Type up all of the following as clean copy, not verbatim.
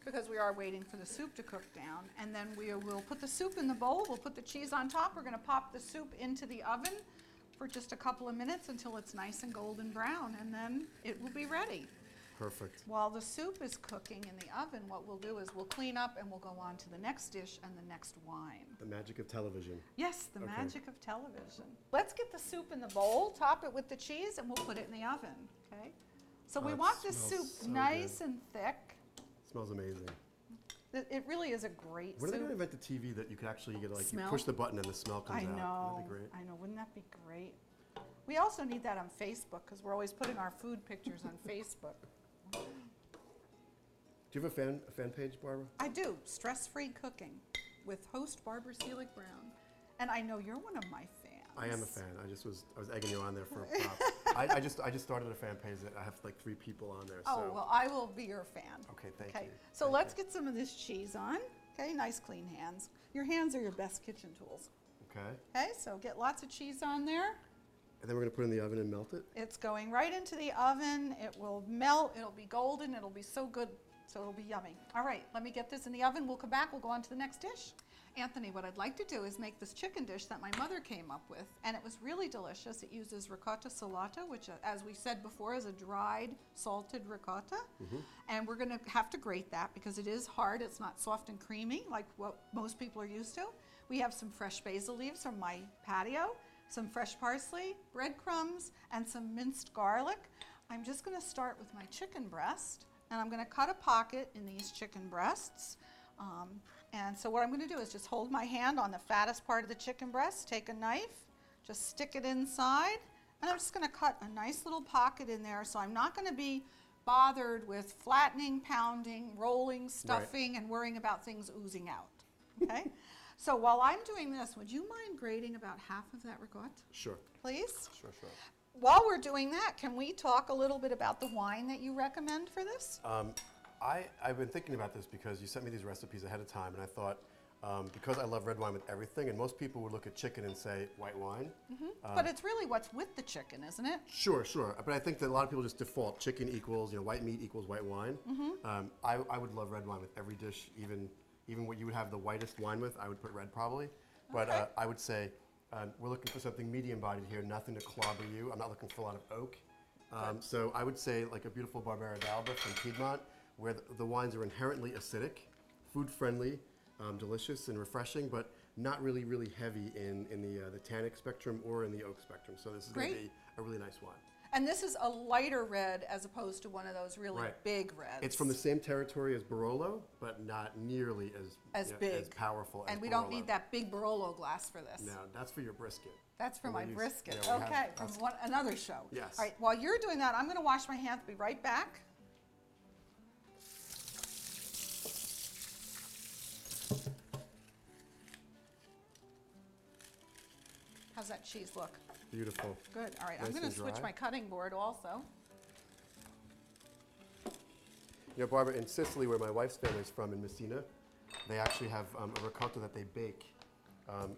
because we are waiting for the soup to cook down. And then we will put the soup in the bowl, we'll put the cheese on top, we're gonna pop the soup into the oven for just a couple of minutes until it's nice and golden brown, and then it will be ready. Perfect. While the soup is cooking in the oven, what we'll do is we'll clean up and we'll go on to the next dish and the next wine. The magic of television. Yes, the Okay. magic of television. Let's get the soup in the bowl, top it with the cheese, and we'll put it in the oven, okay? So we it want this smells soup so nice good. and thick. Smells amazing. It really is a great When are they going to soup. invent the TV that you could actually get, like, you Smell? push the button and the smell comes I out? know, That'd be great. I know, wouldn't that be great? We also need that on Facebook, because we're always putting our food pictures on Facebook. Do you have a fan page, Barbara? I do, Stress-Free Cooking, with host Barbara Selig Brown. And I know you're one of my fans. I am a fan. I was egging you on there for a prop. I just started a fan page that I have like 3 people on there. Oh, So. well, I will be your fan. Okay, thank you. So Thank let's you. get some of this cheese on. Okay, nice clean hands. Your hands are your best kitchen tools. Okay. Okay, so get lots of cheese on there. And then we're going to put it in the oven and melt it? It's going right into the oven. It will melt. It'll be golden. It'll be so good. So it'll be yummy. All right, let me get this in the oven. We'll come back. We'll go on to the next dish. Anthony, what I'd like to do is make this chicken dish that my mother came up with, and it was really delicious. It uses ricotta salata, which, as we said before, is a dried, salted ricotta. And we're going to have to grate that because it is hard. It's not soft and creamy like what most people are used to. We have some fresh basil leaves from my patio, some fresh parsley, breadcrumbs, and some minced garlic. I'm just going to start with my chicken breast, and I'm going to cut a pocket in these chicken breasts. And so what I'm going to do is just hold my hand on the fattest part of the chicken breast, take a knife, just stick it inside, and I'm just going to cut a nice little pocket in there, so I'm not going to be bothered with flattening, pounding, rolling, stuffing, and worrying about things oozing out. Okay? So while I'm doing this, would you mind grating about half of that ricotta, Sure. please? Sure. While we're doing that, can we talk a little bit about the wine that you recommend for this? I've been thinking about this because you sent me these recipes ahead of time, and I thought, because I love red wine with everything, and most people would look at chicken and say white wine. But it's really what's with the chicken, isn't it? Sure. But I think that a lot of people just default chicken equals, white meat equals white wine. I would love red wine with every dish, even what you would have the whitest wine with, I would put red probably. But Okay. I would say we're looking for something medium-bodied here, nothing to clobber you. I'm not looking for a lot of oak. So I would say like a beautiful Barbera d'Alba from Piedmont, where the wines are inherently acidic, food-friendly, delicious and refreshing, but not really, really heavy in the tannic spectrum or in the oak spectrum. So this is going to Great. be a really nice wine. And this is a lighter red as opposed to one of those really Right. big reds. It's from the same territory as Barolo, but not nearly as big. as powerful as And we don't Barolo. need that big Barolo glass for this. No, that's for your brisket. That's for We'll my use- brisket. yeah, we Okay, have- from another show. Yes. All right, while you're doing that, I'm going to wash my hands. Be right back. How's that cheese look? Beautiful. Good. All right, I'm Nice going to and switch dry. my cutting board also. Barbara, in Sicily, where my wife's family's from, in Messina, they actually have a ricotta that they bake.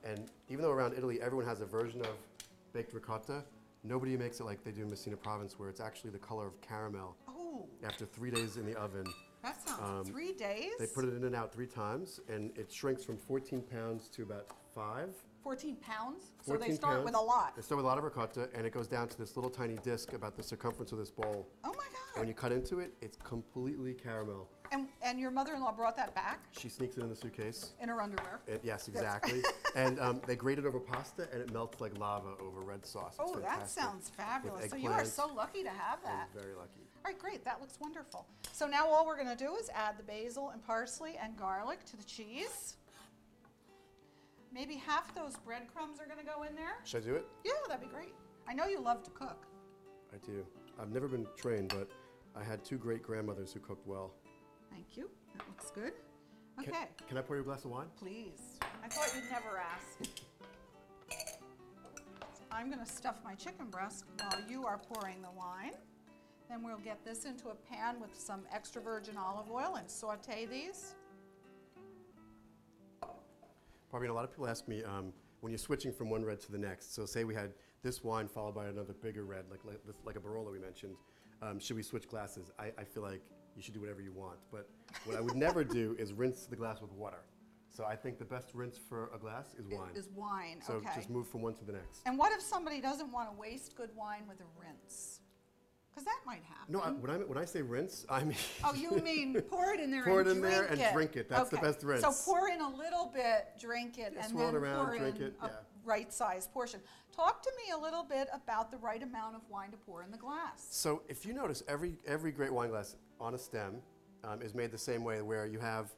And even though around Italy everyone has a version of baked ricotta, nobody makes it like they do in Messina province, where it's actually the color of caramel. Oh, After 3 days in the oven, that sounds 3 days. they put it in and out 3 times, and it shrinks from 14 pounds to about 5. 14 pounds? So 14 they start pounds. with a lot. They start with a lot of ricotta, and it goes down to this little tiny disc about the circumference of this bowl. Oh my And when you God. cut into it, it's completely caramel. And your mother-in-law brought that back She sneaks it in the suitcase. in her underwear? Yes, exactly. And they grate it over pasta, and it melts like lava over red sauce. It's Oh, that fantastic. sounds fabulous. With So you are eggplants. so lucky to have that. I'm very lucky. All right, great. That looks wonderful. So now all we're going to do is add the basil and parsley and garlic to the cheese. Maybe half those breadcrumbs are going to go in there. Should I do it? Yeah, that'd be great. I know you love to cook. I do. I've never been trained, but I had 2 great grandmothers who cooked well. Thank you. That looks good. Okay, Can I pour you a glass of wine? please. I thought you'd never ask. I'm going to stuff my chicken breast while you are pouring the wine. Then we'll get this into a pan with some extra virgin olive oil and saute these. Probably a lot of people ask me when you're switching from one red to the next. So say we had this wine followed by another bigger red, like a Barolo we mentioned. Should we switch glasses? I feel like you should do whatever you want. But what I would never do is rinse the glass with water. So I think the best rinse for a glass is wine. Is wine, So okay. just move from one to the next. And what if somebody doesn't want to waste good wine with a rinse? Because that might happen. No, when I say rinse, I mean Oh, you mean pour it in there Pour and it in there and it. drink it. That's the Okay. best rinse. So pour in a little bit, drink it, Yeah, and swirl it then around, pour drink in it, a yeah. right-sized portion. Talk to me a little bit about the right amount of wine to pour in the glass. So if you notice, every great wine glass on a stem is made the same way, where you have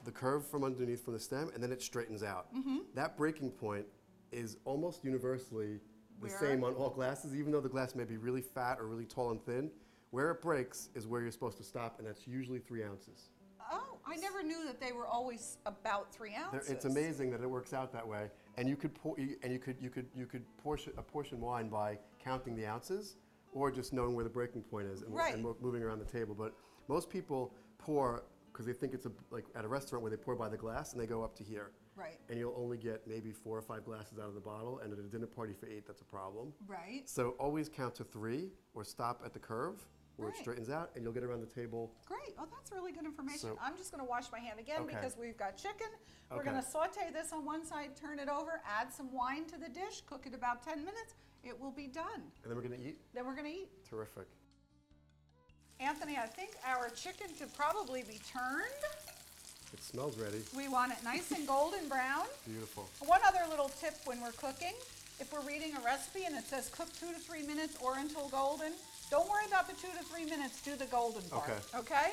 the curve from underneath from the stem, and then it straightens out. That breaking point is almost universally the Where? same on all glasses, even though the glass may be really fat or really tall and thin. Where it breaks is where you're supposed to stop, and that's usually 3 ounces. Oh, I never knew that they were always about 3 ounces. It's amazing that it works out that way. And you could portion wine by counting the ounces, or just knowing where the breaking point is and, Right. and moving around the table. But most people pour because they think it's like at a restaurant where they pour by the glass and they go up to here. Right, And you'll only get maybe 4 or 5 glasses out of the bottle, and at a dinner party for 8, that's a problem. right. So always count to 3 or stop at the curve where Right. it straightens out, and you'll get around the table. Great. Oh, that's really good information. So- I'm just going to wash my hand again Okay. because we've got chicken. We're Okay. going to saute this on one side, turn it over, add some wine to the dish, cook it about 10 minutes. It will be done. And then we're going to eat. Then we're going to eat. Terrific. Anthony, I think our chicken could probably be turned. It smells ready. We want it nice and golden brown. Beautiful. One other little tip when we're cooking, if we're reading a recipe and it says cook 2 to 3 minutes or until golden, don't worry about the 2 to 3 minutes, do the golden part, okay?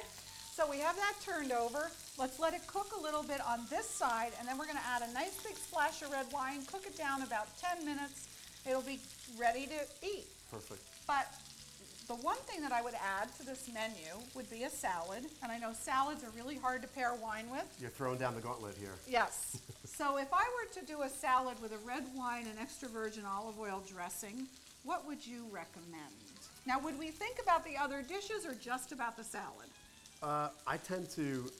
So we have that turned over. Let's let it cook a little bit on this side, and then we're gonna add a nice big splash of red wine, cook it down about 10 minutes. It'll be ready to eat. Perfect. But the one thing that I would add to this menu would be a salad, and I know salads are really hard to pair wine with. You're throwing down the gauntlet here. Yes. So if I were to do a salad with a red wine and extra virgin olive oil dressing, what would you recommend? Now, would we think about the other dishes or just about the salad? I tend to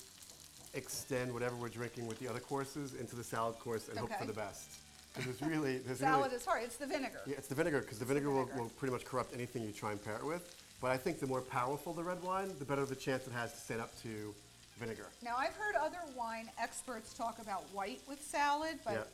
extend whatever we're drinking with the other courses into the salad course and hope Okay. for the best. Because Salad is hard. It's the vinegar. yeah, it's the vinegar, because the vinegar vinegar. will pretty much corrupt anything you try and pair it with. But I think the more powerful the red wine, the better the chance it has to stand up to vinegar. Now, I've heard other wine experts talk about white with salad, but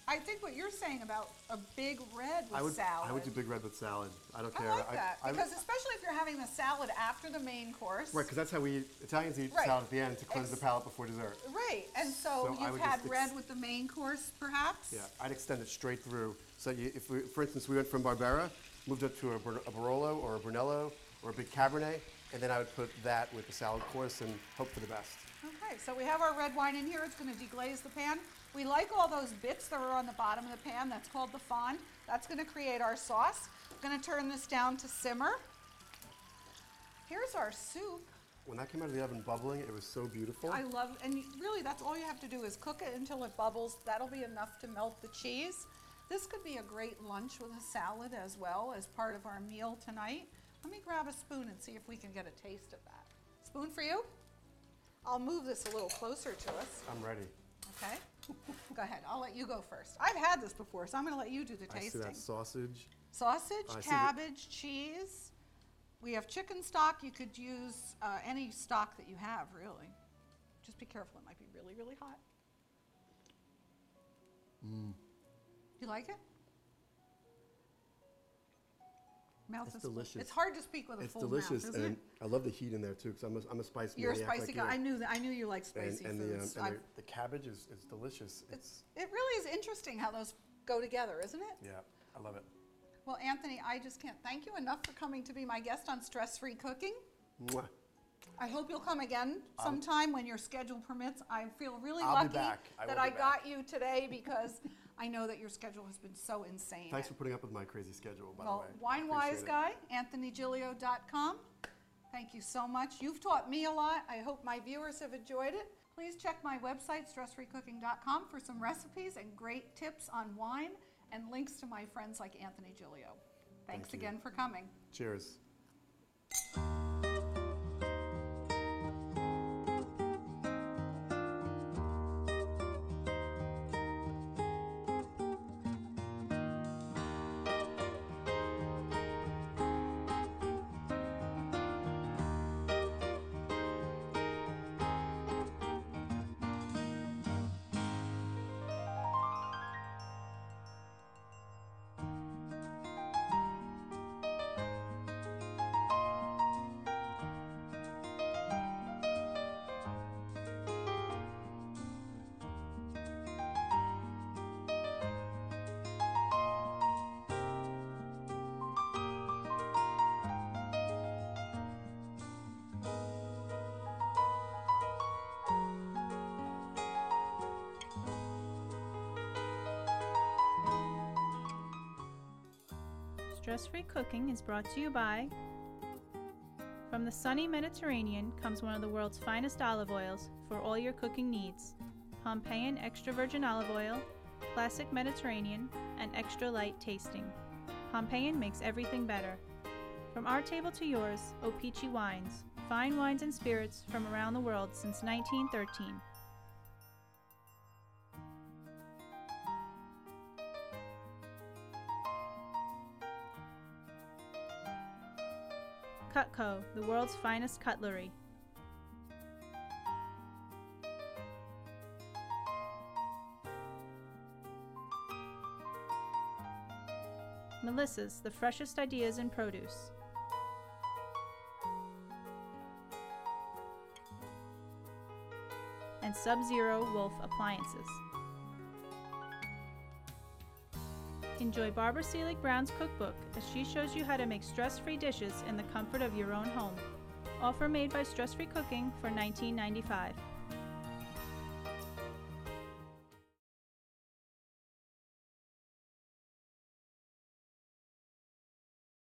I think what you're saying about a big red with salad. I would do big red with salad. I don't I care. like that, because especially if you're having the salad after the main course. Right, because that's how Italians eat Right. salad at the end to cleanse the palate before dessert. Right, and so So I you've would had just red with the main course, perhaps? Yeah, I'd extend it straight through. So if we, for instance, we went from Barbera, moved up to a Barolo or a Brunello or a big Cabernet, and then I would put that with the salad course and hope for the best. Okay, so we have our red wine in here. It's going to deglaze the pan. We like all those bits that are on the bottom of the pan. That's called the fond. That's going to create our sauce. I'm going to turn this down to simmer. Here's our soup. When that came out of the oven bubbling, it was so beautiful. I love, and really that's all you have to do is cook it until it bubbles. That'll be enough to melt the cheese. This could be a great lunch with a salad as well as part of our meal tonight. Let me grab a spoon and see if we can get a taste of that. Spoon for you? I'll move this a little closer to us. I'm ready. Okay, go ahead. I'll let you go first. I've had this before, so I'm going to let you do the I see tasting. that sausage. Sausage, I see cabbage, cheese. We have chicken stock. You could use any stock that you have, really. Just be careful. It might be really, really hot. You like it? Mouth It's is full. delicious. It's hard to speak with a It's full delicious, mouth, isn't and it? I love the heat in there too, because I'm a spicy You're a maniac spicy like guy. you. I knew you like spicy and foods. the cabbage is delicious. It really is interesting how those go together, isn't it? Yeah, I love it. Well, Anthony, I just can't thank you enough for coming to be my guest on Stress Free Cooking. Mwah. I hope you'll come again sometime when your schedule permits. I feel really I'll be lucky back. I that will I be got you today because I know that your schedule has been so insane. Thanks for putting up with my crazy schedule, by Well, the way. WineWise Appreciate it. Guy, AnthonyGilio.com. Thank you so much. You've taught me a lot. I hope my viewers have enjoyed it. Please check my website, stressfreecooking.com, for some recipes and great tips on wine and links to my friends like Anthony Giglio. Thanks Thank you. again for coming. Cheers. Stress-Free Cooking is brought to you by... From the sunny Mediterranean comes one of the world's finest olive oils for all your cooking needs. Pompeian extra virgin olive oil, classic Mediterranean, and extra light tasting. Pompeian makes everything better. From our table to yours, O-Pee-Chee Wines, fine wines and spirits from around the world since 1913. Cutco, the world's finest cutlery. Melissa's, the freshest ideas in produce. And Sub-Zero Wolf Appliances. Enjoy Barbara Selig Brown's cookbook as she shows you how to make stress-free dishes in the comfort of your own home. Offer made by Stress-Free Cooking for $19.95.